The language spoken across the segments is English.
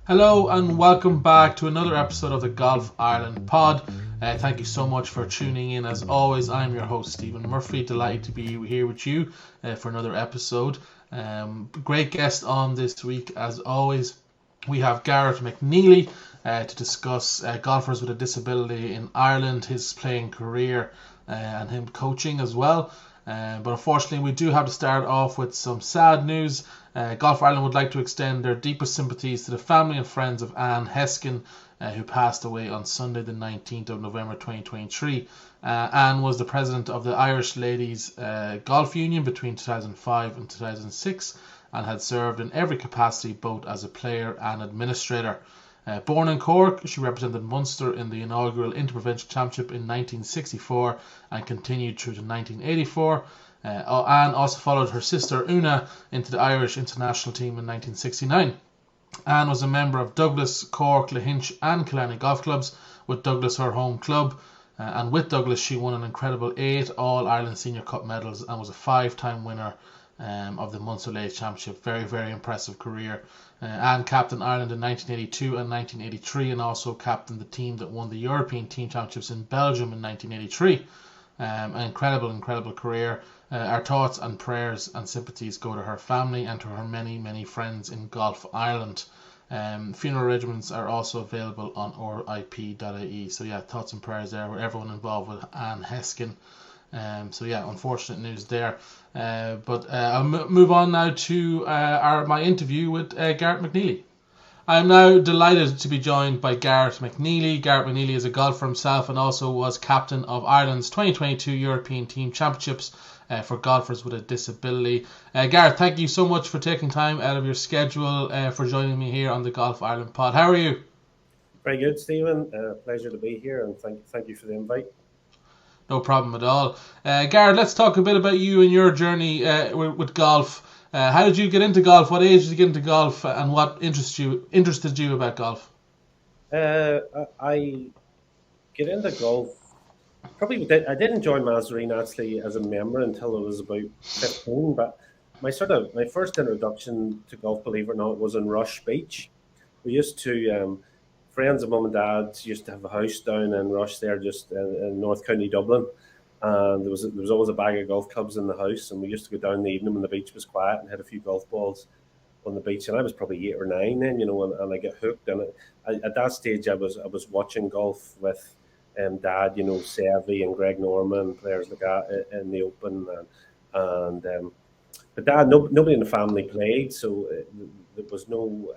Hello and welcome back to another episode of the Golf Ireland pod. Thank you so much for tuning in. As always, I'm your host Stephen Murphy. Delighted to be here with you for another episode. Great guest on this week, as always. We have Gareth McNeilly to discuss golfers with a disability in Ireland, his playing career, and him coaching as well. But unfortunately, we do have to start off with some sad news. Golf Ireland would like to extend their deepest sympathies to the family and friends of Anne Heskin, who passed away on Sunday, the 19th of November 2023. Anne was the president of the Irish Ladies Golf Union between 2005 and 2006 and had served in every capacity both as a player and administrator. Born in Cork, she represented Munster in the inaugural Interprovincial Championship in 1964 and continued through to 1984. Anne also followed her sister Una into the Irish international team in 1969. Anne was a member of Douglas, Cork, Lahinch and Killarney golf clubs, with Douglas her home club. And with Douglas she won an incredible 8 All-Ireland Senior Cup medals and was a 5-time winner of the Munster Ladies Championship. Very, very impressive career. Anne captained Ireland in 1982 and 1983 and also captained the team that won the European Team Championships in Belgium in 1983. An incredible career. Our thoughts and prayers and sympathies go to her family and to her many friends in Golf Ireland. Funeral arrangements are also available on rip.ie. So yeah, thoughts and prayers there with everyone involved with Anne Heskin. So yeah, unfortunate news there. But I'll move on now to my interview with Gareth McNeilly. I'm now delighted to be joined by Gareth McNeilly. Gareth McNeilly is a golfer himself and also was captain of Ireland's 2022 European Team Championships for golfers with a disability. Gareth, thank you so much for taking time out of your schedule for joining me here on the Golf Ireland pod. How are you? Very good, Stephen. Pleasure to be here, and thank you for the invite. No problem at all. Gareth, let's talk a bit about you and your journey with golf. How did you get into golf? What age did you get into golf, and what interested you about golf? I get into golf. I didn't join Mazarine actually as a member until I was about 15. But my first introduction to golf, believe it or not, was in Rush Beach. We used to friends of mum and dad's used to have a house down in Rush there, just in North County Dublin. And there was always a bag of golf clubs in the house, and we used to go down in the evening when the beach was quiet and hit a few golf balls on the beach. And I was probably 8 or 9 then, and I get hooked. And at that stage, I was watching golf with dad, Sevy and Greg Norman, players like that in the Open, and but dad, nobody in the family played, so there was no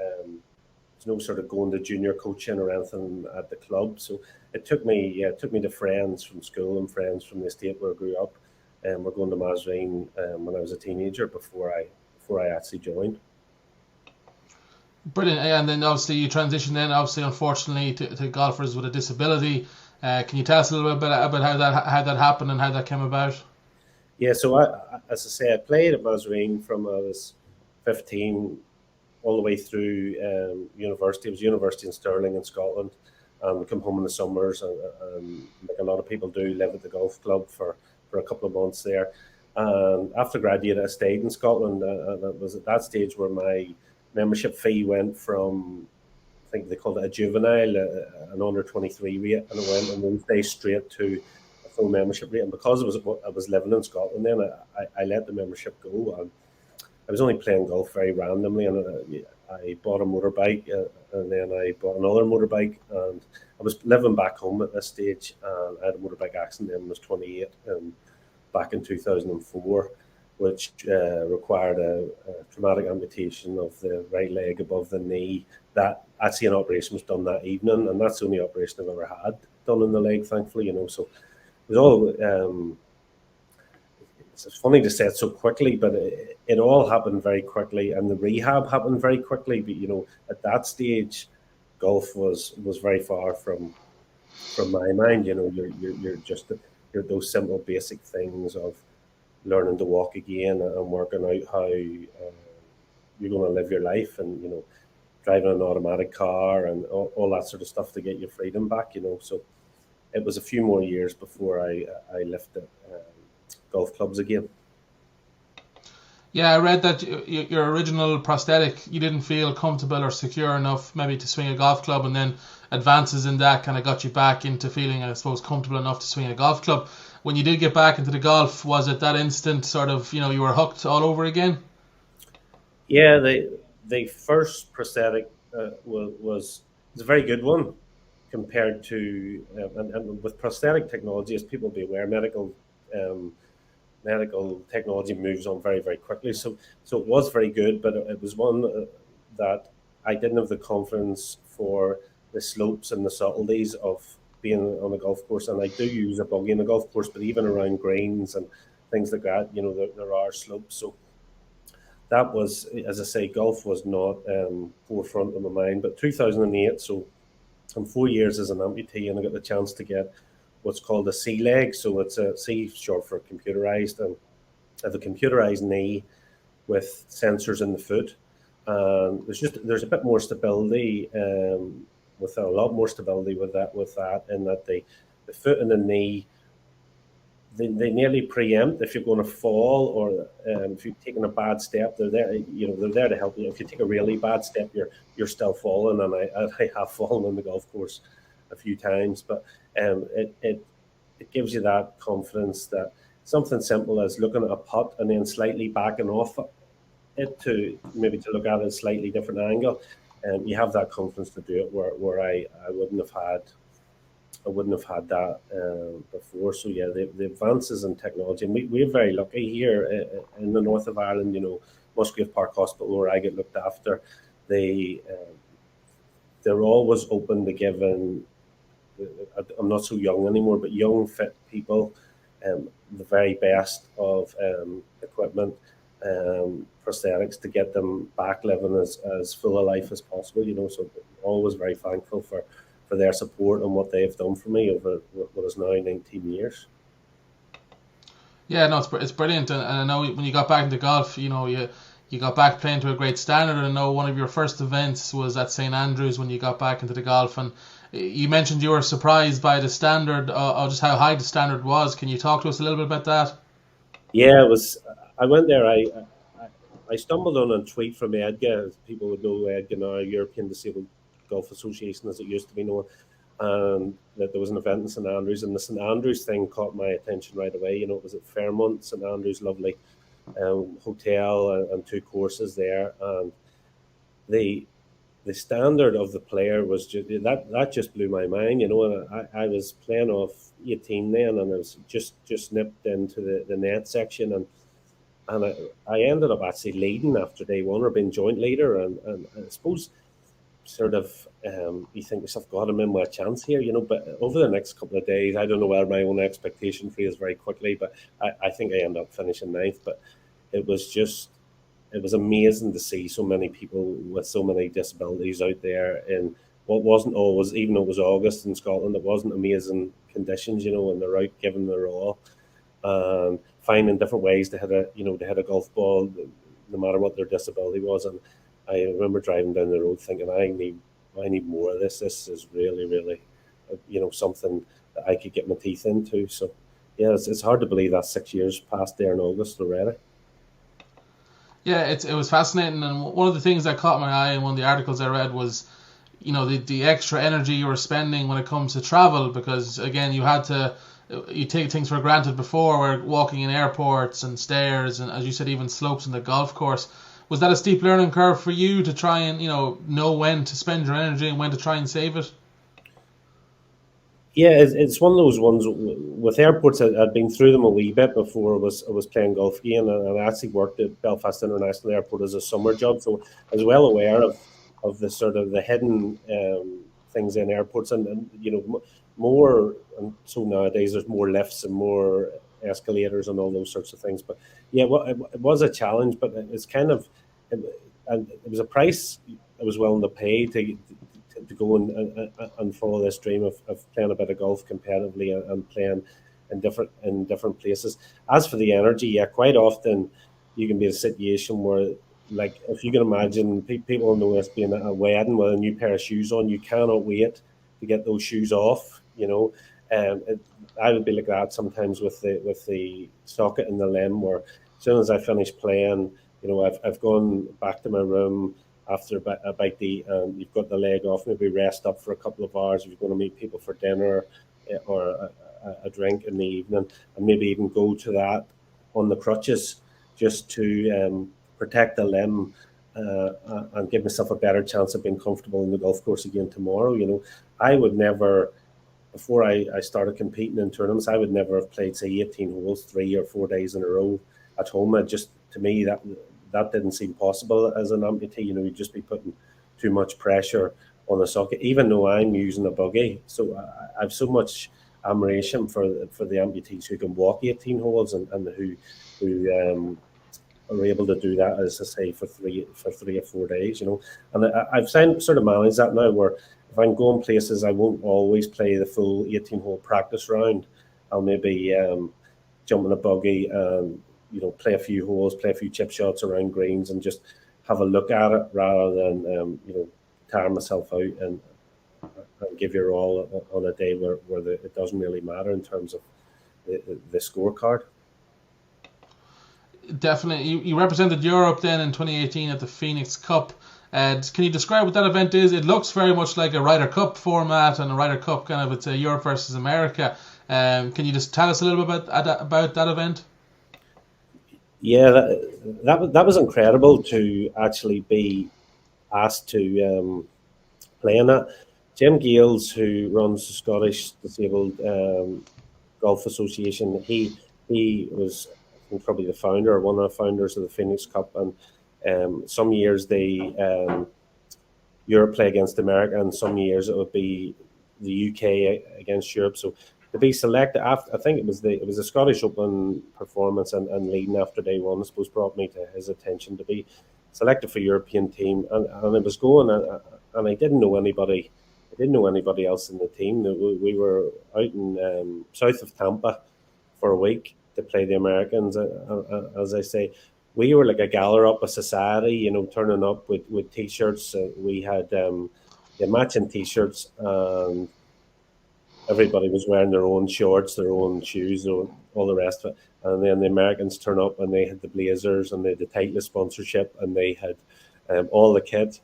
sort of going to junior coaching or anything at the club. So it took me to friends from school and friends from the estate where I grew up, and we're going to Mazarine when I was a teenager before I actually joined. Brilliant. And then obviously you transitioned then, obviously, unfortunately, to golfers with a disability. Can you tell us a little bit about how that happened and how that came about? Yeah, so as I say, I played at Mazarine from I was 15 all the way through university. It was university in Stirling in Scotland, and we come home in the summers, and like a lot of people do, live at the golf club for a couple of months there. And after graduating, I stayed in Scotland, and it was at that stage where my membership fee went from, I think they called it a juvenile, an under 23 rate, and it went in those days straight to a full membership rate. And because I was living in Scotland then, I let the membership go, and I was only playing golf very randomly, and I bought a motorbike, and then I bought another motorbike, and I was living back home at this stage, and I had a motorbike accident when I was 28, back in 2004, which required a traumatic amputation of the right leg above the knee. That actually an operation was done that evening, and that's the only operation I've ever had done in the leg, thankfully. So it was all. It's funny to say it so quickly, but it all happened very quickly, and the rehab happened very quickly. But at that stage, golf was very far from my mind. You're just those simple basic things of learning to walk again and working out how you're going to live your life, and driving an automatic car and all that sort of stuff to get your freedom back. So it was a few more years before I lifted golf clubs again. Yeah, I read that your original prosthetic, you didn't feel comfortable or secure enough maybe to swing a golf club, and then advances in that kind of got you back into feeling, I suppose, comfortable enough to swing a golf club. When you did get back into the golf, was it that instant sort of, you were hooked all over again? Yeah, the first prosthetic was a very good one compared to and with prosthetic technology, as people be aware, um, medical technology moves on very very quickly. So it was very good, but it was one that I didn't have the confidence for the slopes and the subtleties of being on a golf course. And I do use a buggy on a golf course, but even around greens and things like that, there are slopes. So that was, as I say, golf was not forefront of my mind. But 2008, so I'm 4 years as an amputee, and I got the chance to get what's called a C leg. So it's a C short for computerized, and I have a computerized knee with sensors in the foot. There's a bit more stability, with a lot more stability with that, in that the foot and the knee, they nearly preempt if you're going to fall, or if you're taking a bad step. They're there, they're there to help you. If you take a really bad step, you're still falling, and I have fallen on the golf course a few times. But it gives you that confidence that something simple as looking at a putt and then slightly backing off it to maybe to look at it at a slightly different angle, and you have that confidence to do it where I wouldn't have had that before. So yeah, the advances in technology, and we're very lucky here in the north of Ireland. Musgrave Park Hospital, where I get looked after, they they're always open to giving. I'm not so young anymore, but young fit people, the very best of equipment, prosthetics to get them back living as full a life as possible. So always very thankful for their support and what they've done for me over what is now 19 years. Yeah, no, it's brilliant, and I know when you got back into golf, you got back playing to a great standard. And I know one of your first events was at St Andrews when you got back into the golf, and you mentioned you were surprised by the standard, or just how high the standard was. Can you talk to us a little bit about that? Yeah, it was. I went there. I stumbled on a tweet from Edga. People would know Edga now, European Disabled Golf Association, as it used to be known, and that there was an event in St Andrews, and the St Andrews thing caught my attention right away. It was at Fairmont, St Andrews, lovely hotel, and two courses there, and the the standard of the player was that just blew my mind. And I was playing off 18 then, and I was just nipped into the net section, and I ended up actually leading after day one, or being joint leader, and I suppose sort of you think to yourself, God, I'm in my chance here. But over the next couple of days, I don't know where my own expectation for is very quickly, but I think I ended up finishing ninth. But it was just, it was amazing to see so many people with so many disabilities out there in what wasn't always, even though it was August in Scotland, it wasn't amazing conditions, and they're out giving their all, and finding different ways to hit a golf ball, no matter what their disability was. And I remember driving down the road thinking, I need more of this. This is really, really, something that I could get my teeth into. So, yeah, it's hard to believe that 6 years passed there in August already. Yeah, it was fascinating, and one of the things that caught my eye in one of the articles I read was, the extra energy you were spending when it comes to travel, because again, you take things for granted before, where walking in airports and stairs, and as you said, even slopes in the golf course. Was that a steep learning curve for you to try and know when to spend your energy and when to try and save it? Yeah, it's one of those ones with airports. I'd been through them a wee bit before I was playing golf again, and I actually worked at Belfast International Airport as a summer job, so I was well aware of the sort of the hidden things in airports, and more. And so nowadays there's more lifts and more escalators and all those sorts of things. But yeah, well, it was a challenge, but it's kind of, it, and it was a price I was willing to pay to go and follow this dream of playing a bit of golf competitively, and playing in different places. As for the energy, yeah, quite often you can be in a situation where, like, if you can imagine, people know this being a wedding with a new pair of shoes on, you cannot wait to get those shoes off. I would be like that sometimes with the socket in the limb, where as soon as I finish playing, I've gone back to my room after a bite to eat, and you've got the leg off, maybe rest up for a couple of hours if you're going to meet people for dinner, or a drink in the evening, and maybe even go to that on the crutches just to protect the limb, and give myself a better chance of being comfortable in the golf course again tomorrow. I would never, before I started competing in tournaments, I would never have played, say, 18 holes 3 or 4 days in a row at home. It just, to me, that didn't seem possible as an amputee. You'd just be putting too much pressure on the socket, even though I'm using a buggy. So I've so much admiration for the amputees who can walk 18 holes, and who are able to do that, as I say, for 3 or 4 days. And I've sort of managed that now, where if I'm going places, I won't always play the full 18-hole practice round. I'll maybe jump in a buggy and play a few holes, play a few chip shots around greens, and just have a look at it rather than tire myself out and give your all on a day where it doesn't really matter in terms of the scorecard. Definitely. You represented Europe then in 2018 at the Phoenix Cup. And can you describe what that event is? It looks very much like a Ryder Cup format, and a Ryder Cup kind of, it's a Europe versus America. Can you just tell us a little bit about that event? Yeah, that was incredible to actually be asked to play in that. Jim Gales, who runs the Scottish Disabled Golf Association, he was, I think, probably the founder, or one of the founders of the Phoenix Cup. And some years Europe play against America, and some years it would be the UK against Europe. So to be selected after, I think it was the Scottish Open performance and leading after day one, I suppose, brought me to his attention to be selected for European team, and I was going, and I didn't know anybody. I didn't know anybody else in the team. We were out in south of Tampa for a week to play the Americans. As I say, we were like a gather up of society, turning up with t-shirts. We had the matching t-shirts, and everybody was wearing their own shorts, their own shoes, all the rest of it. And then the Americans turn up, and they had the Blazers, and they had the Titleist sponsorship, and they had all the kit.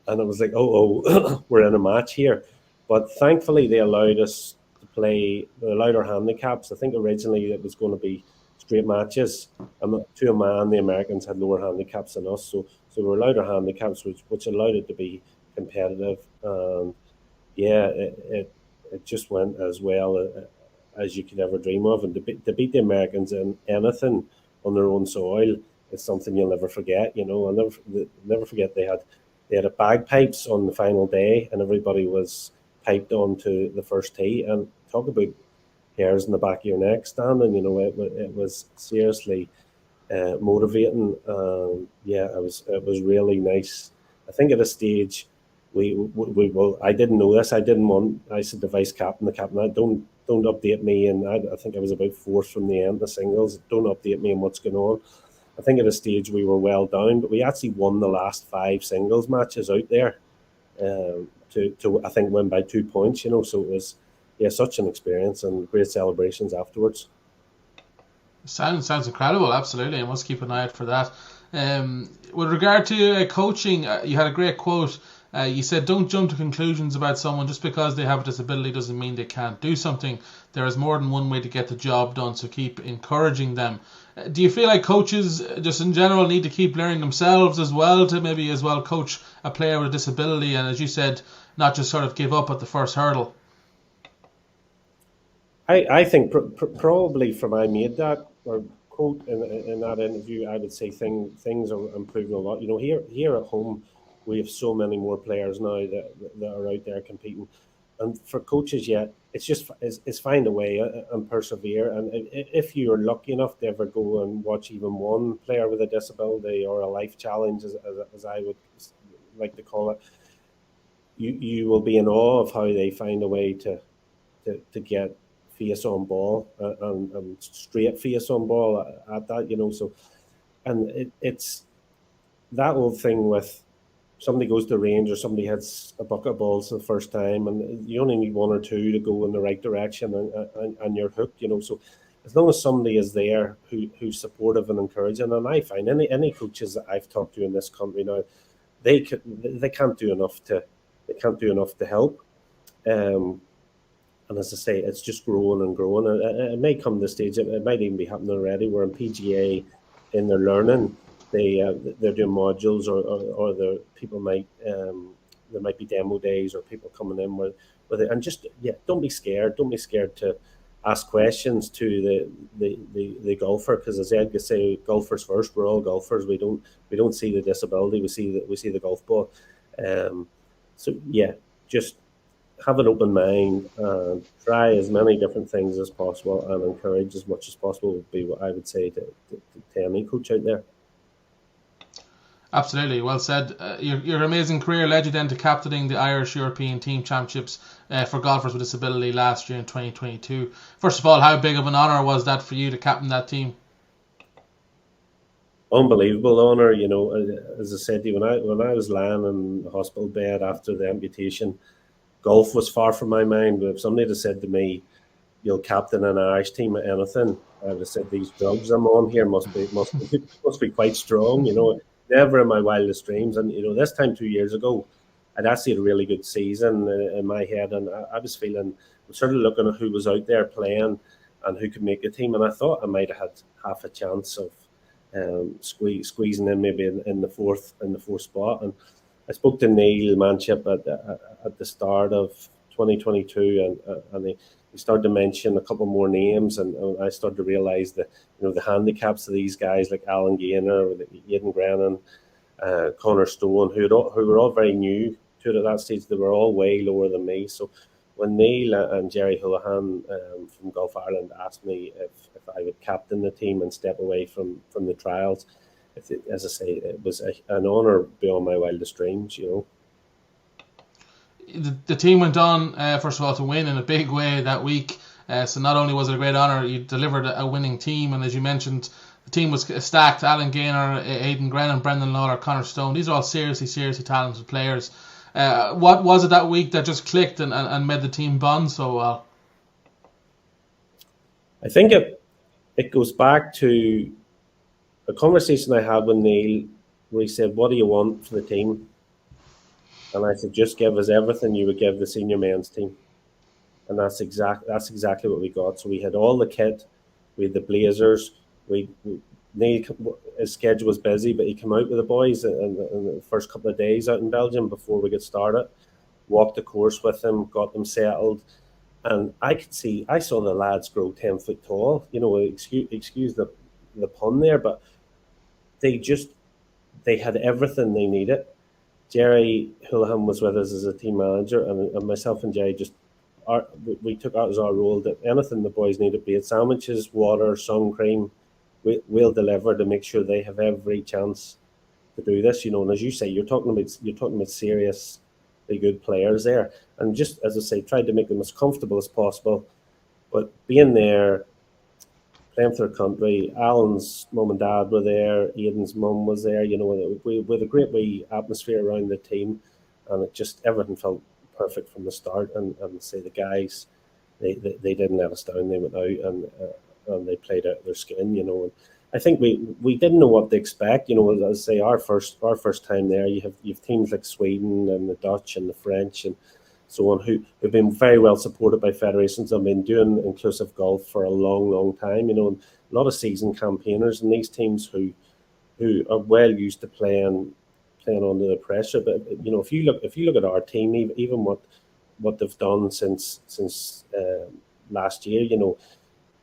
And it was like, oh, we're in a match here. But thankfully, they allowed us to play. They allowed our handicaps. I think originally it was going to be straight matches, and to a man, the Americans had lower handicaps than us. So we were allowed our handicaps, which allowed it to be competitive. And yeah, it just went as well as you could ever dream of. And to beat the Americans in anything on their own soil, it's something you'll never forget. I'll never forget they had a bagpipes on the final day, and everybody was piped onto the first tee. And talk about hairs in the back of your neck standing. It was seriously motivating. Yeah, it was really nice. I think at a stage well, I didn't know this. I said to vice captain, the captain, don't update me. And I think I was about fourth from the end, the singles. Don't update me on what's going on. I think at a stage we were well down, but we actually won the last 5 singles matches out there, to I think win by 2 points. So it was, yeah, such an experience, and great celebrations afterwards. Sounds incredible. Absolutely, I must keep an eye out for that. With regard to coaching, you had a great quote. You said, "Don't jump to conclusions about someone just because they have a disability doesn't mean they can't do something. There is more than one way to get the job done, so keep encouraging them." Do you feel like coaches, just in general, need to keep learning themselves as well to maybe as well coach a player with a disability, and as you said, not just sort of give up at the first hurdle? I think probably from I made that or quote in that interview, I would say things are improving a lot. Here at home, we have so many more players now that are out there competing, and for coaches, yeah, it's find a way and persevere. And if you're lucky enough to ever go and watch even one player with a disability or a life challenge, as I would like to call it, you will be in awe of how they find a way to get face on ball, and straight face on ball at that. So, and it's that old thing with somebody goes to the range, or somebody hits a bucket of balls for the first time, and you only need one or two to go in the right direction, and you're hooked. So as long as somebody is there who's supportive and encouraging, and I find any coaches that I've talked to in this country now, they can't do enough to help. Um, and as I say, it's just growing and growing. It may come to the stage, it might even be happening already, where in PGA, in their learning, they're doing modules, or the people might there might be demo days or people coming in and just don't be scared. Don't be scared to ask questions to the golfer, because as Ed could say, golfers first. We're all golfers. We don't see the disability. We see the golf ball. So yeah, just have an open mind and try as many different things as possible and encourage as much as possible would be what I would say to any coach out there. Absolutely, well said. Your amazing career led you then to captaining the Irish European Team Championships for golfers with disability last year in 2022. First of all, how big of an honour was that for you to captain that team? Unbelievable honour, as I said to you, when I was lying in the hospital bed after the amputation, golf was far from my mind. But if somebody had said to me, "You'll captain an Irish team at anything," I would have said, "These drugs I'm on here must be quite strong." Never in my wildest dreams. And this time 2 years ago, I'd actually had a really good season in my head, and I was sort of looking at who was out there playing and who could make the team, and I thought I might have had half a chance of squeezing in maybe in the fourth spot. And I spoke to Neil Manship at the start of 2022, and he started to mention a couple more names, and I started to realise that the handicaps of these guys like Alan Gaynor, Aidan Grennan, Connor Stone, who were all very new to it at that stage. They were all way lower than me. So when Neil and Jerry Houlihan from Golf Ireland asked me if I would captain the team and step away from the trials, as I say, it was an honour beyond my wildest dreams. The team went on, first of all, to win in a big way that week. So not only was it a great honour, you delivered a winning team, and as you mentioned, the team was stacked. Alan Gaynor, Aidan Grennan, Brendan Lawler, Connor Stone. These are all seriously talented players. What was it that week that just clicked and made the team bond so well? I think it goes back to a conversation I had with Neil, where he said, "What do you want for the team?" And I said, "Just give us everything you would give the senior men's team." And that's exactly what we got. So we had all the kit, we had the blazers. Neil, his schedule was busy, but he came out with the boys in the first couple of days out in Belgium before we get started. Walked the course with them, got them settled, and I saw the lads grow 10 foot tall. Excuse the pun there, but they had everything they needed. Jerry Houlihan was with us as a team manager, and myself and Jerry we took out as our role that anything the boys needed, be it sandwiches, water, sun cream, we'll deliver to make sure they have every chance to do this. And as you say, you're talking about seriously good players there, and just as I say, tried to make them as comfortable as possible. But being there, playing for the country, Alan's mum and dad were there, Aidan's mum was there. We had a great wee atmosphere around the team, and it just everything felt perfect from the start. And say the guys, they didn't let us down. They went out and they played out their skin. And I think we didn't know what to expect. As I say, our first time there, you have teams like Sweden and the Dutch and the French and so on, who've been very well supported by federations and been doing inclusive golf for a long time. And a lot of seasoned campaigners and these teams who are well used to playing under the pressure. But if you look at our team, even what they've done since last year,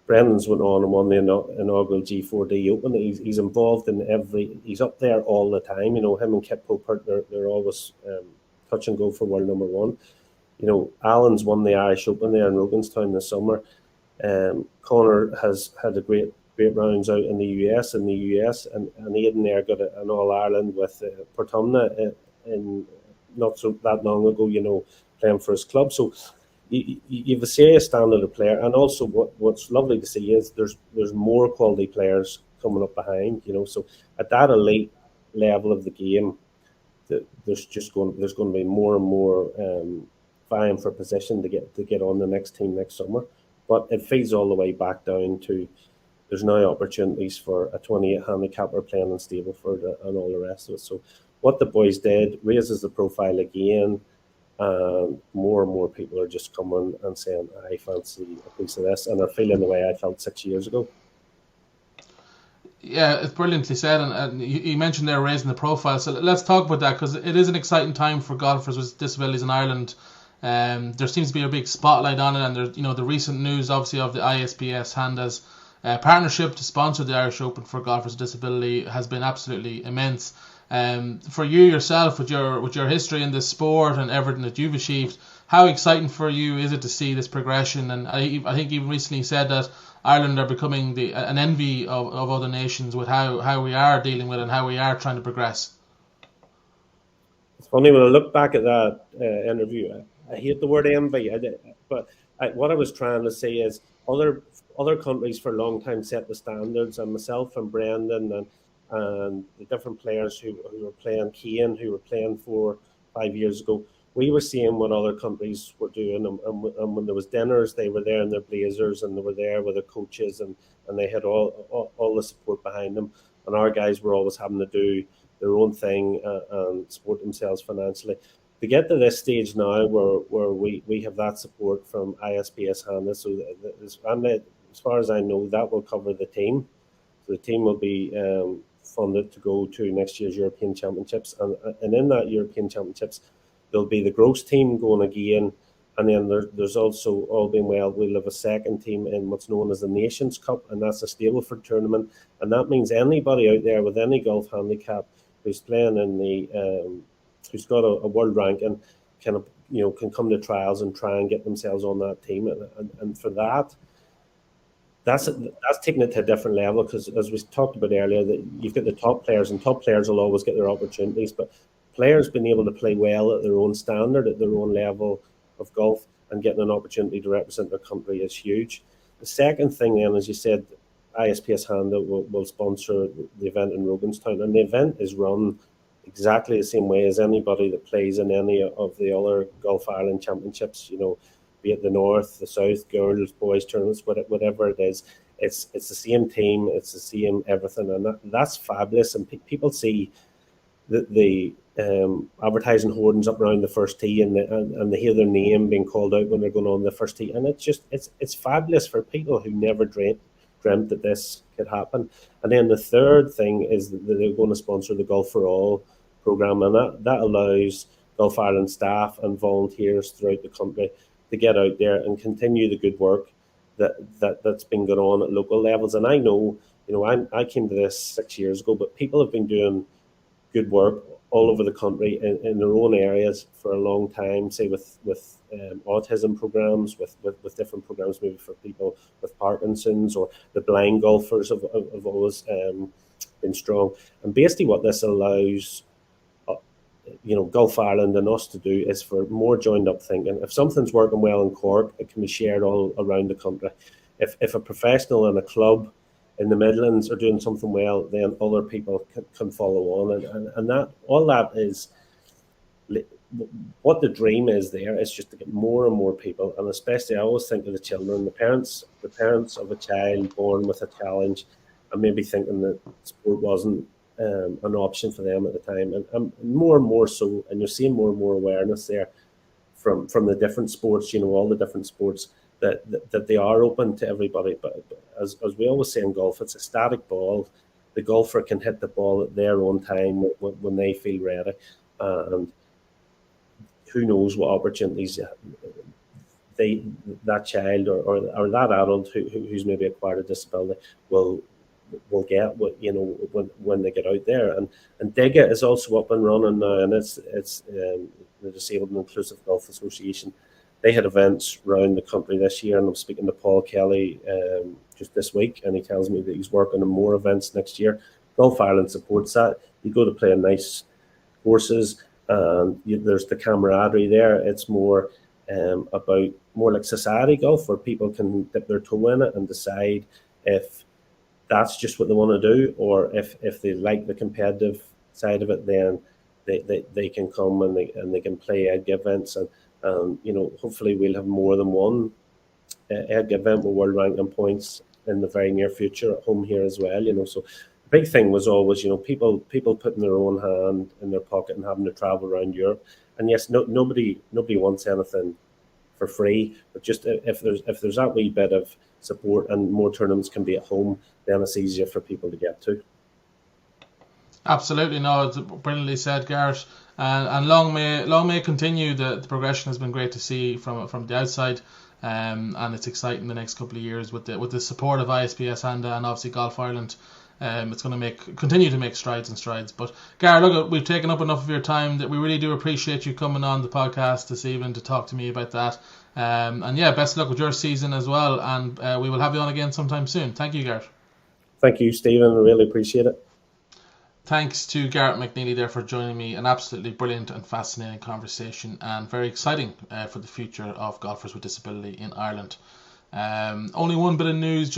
Brendan's went on and won the inaugural G4D Open. He's involved in he's up there all the time. Him and Kip Popert, they're always touch and go for world number one. Alan's won the Irish Open there in Roganstown this summer. Connor has had a great rounds out in the US, and Aidan there got an All Ireland with Portumna in not so that long ago. Playing for his club. So you have a serious standard of player, and also what's lovely to see is there's more quality players coming up behind. So at that elite level of the game, there's going to be more and more vying for position to get on the next team next summer. But it feeds all the way back down to there's now opportunities for a 28 handicapper playing in Stableford and all the rest of it. So what the boys did raises the profile again, and more people are just coming and saying, I fancy a piece of this, and they're feeling the way I felt 6 years ago. Yeah, it's brilliantly said, and you mentioned there raising the profile. So let's talk about that, because it is an exciting time for golfers with disabilities in Ireland. There seems to be a big spotlight on it, and there's the recent news, obviously, of the ISPS Handa's partnership to sponsor the Irish Open for golfers with disability has been absolutely immense. For you yourself, with your history in this sport and everything that you've achieved, how exciting for you is it to see this progression? And I think even recently said that Ireland are becoming an envy of other nations with how we are dealing with it and how we are trying to progress. It's funny when I look back at that interview. I hate the word envy, but what I was trying to say is other countries for a long time set the standards, and myself and Brendan and the different players who were playing, Kane, who were playing 4 5 years ago, we were seeing what other countries were doing, and when there was dinners, they were there in their blazers, and they were there with their coaches, and they had all the support behind them, and our guys were always having to do their own thing and support themselves financially. To get to this stage now where we have that support from ISPS Handa, so as far as I know, that will cover the team. So the team will be funded to go to next year's European Championships, and in that European Championships, there'll be the gross team going again, and then there's also, all being well, we'll have a second team in what's known as the Nations Cup, and that's a Stableford tournament, and that means anybody out there with any golf handicap who's playing in the who's got a world ranking can come to trials and try and get themselves on that team, and for that. That's taking it to a different level, because, as we talked about earlier, that you've got the top players, and top players will always get their opportunities. But players being able to play well at their own standard, at their own level of golf, and getting an opportunity to represent their country is huge. The second thing, then, as you said, ISPS Handa will sponsor the event in Roganstown, and the event is run exactly the same way as anybody that plays in any of the other Gulf Ireland Championships. Be it the North, the South, girls, boys tournaments, whatever it is, it's the same team, it's the same everything, and that's fabulous. And people see the advertising hoardings up around the first tee, and they hear their name being called out when they're going on the first tee, and it's fabulous for people who never dreamt that this could happen. And then the third thing is that they're going to sponsor the Golf for All program, and that allows Gulf Ireland staff and volunteers throughout the country to get out there and continue the good work that's been going on at local levels. And I know, I came to this 6 years ago, but people have been doing good work all over the country in their own areas for a long time, say with autism programs, with different programs, maybe for people with Parkinson's, or the blind golfers have always been strong. And basically what this allows Gulf Ireland and us to do is for more joined up thinking. If something's working well in Cork, it can be shared all around the country. If a professional and a club in the Midlands are doing something well, then other people can follow on, and that all that is what the dream is. There is just to get more and more people, and especially I always think of the children, the parents of a child born with a challenge, and maybe thinking that sport wasn't an option for them at the time, and more so, and you're seeing more and more awareness there from the different sports, all the different sports, that they are open to everybody. But as we always say in golf, it's a static ball. The golfer can hit the ball at their own time when they feel ready, and who knows what opportunities that child or that adult who's maybe acquired a disability will get when they get out there. And DIGA is also up and running now, and it's the Disabled and Inclusive Golf Association. They had events around the country this year, and I'm speaking to Paul Kelly just this week, and he tells me that he's working on more events next year. Golf Ireland supports that. You go to play in nice courses, and there's the camaraderie there. It's more about more like society golf, where people can dip their toe in it and decide if that's just what they want to do, or if they like the competitive side of it, then they can come and they can play at events, and hopefully we'll have more than one event with world ranking points in the very near future at home here as well. So the big thing was always, people putting their own hand in their pocket and having to travel around Europe. And yes, nobody wants anything for free, but just if there's that wee bit of support and more tournaments can be at home, then it's easier for people to get to. Absolutely, no, it's brilliantly said, Gareth. And long may it continue. The progression has been great to see from the outside, and it's exciting the next couple of years with the support of ISPS and obviously Golf Ireland. It's going to continue to make strides. But Gareth, look, we've taken up enough of your time. That we really do appreciate you coming on the podcast this evening to talk to me about that. And yeah, best of luck with your season as well. And we will have you on again sometime soon. Thank you, Gareth. Thank you, Stephen. I really appreciate it. Thanks to Gareth McNeilly there for joining me. An absolutely brilliant and fascinating conversation, and very exciting for the future of golfers with disability in Ireland. Only one bit of news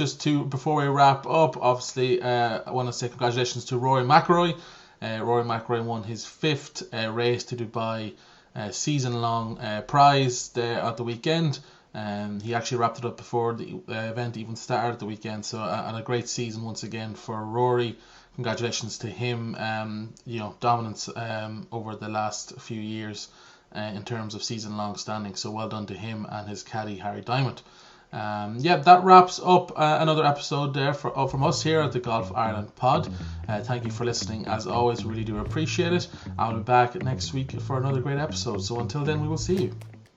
before we wrap up. Obviously, I want to say congratulations to Rory McIlroy. Rory McIlroy won his 5th race to Dubai season-long prize there at the weekend. He actually wrapped it up before the event even started at the weekend. So, and a great season once again for Rory. Congratulations to him. Dominance over the last few years in terms of season-long standing. So well done to him and his caddy Harry Diamond. That wraps up another episode there from us here at the Golf Ireland pod. Thank you for listening. As always, really do appreciate it. I'll be back next week for another great episode. So until then, we will see you.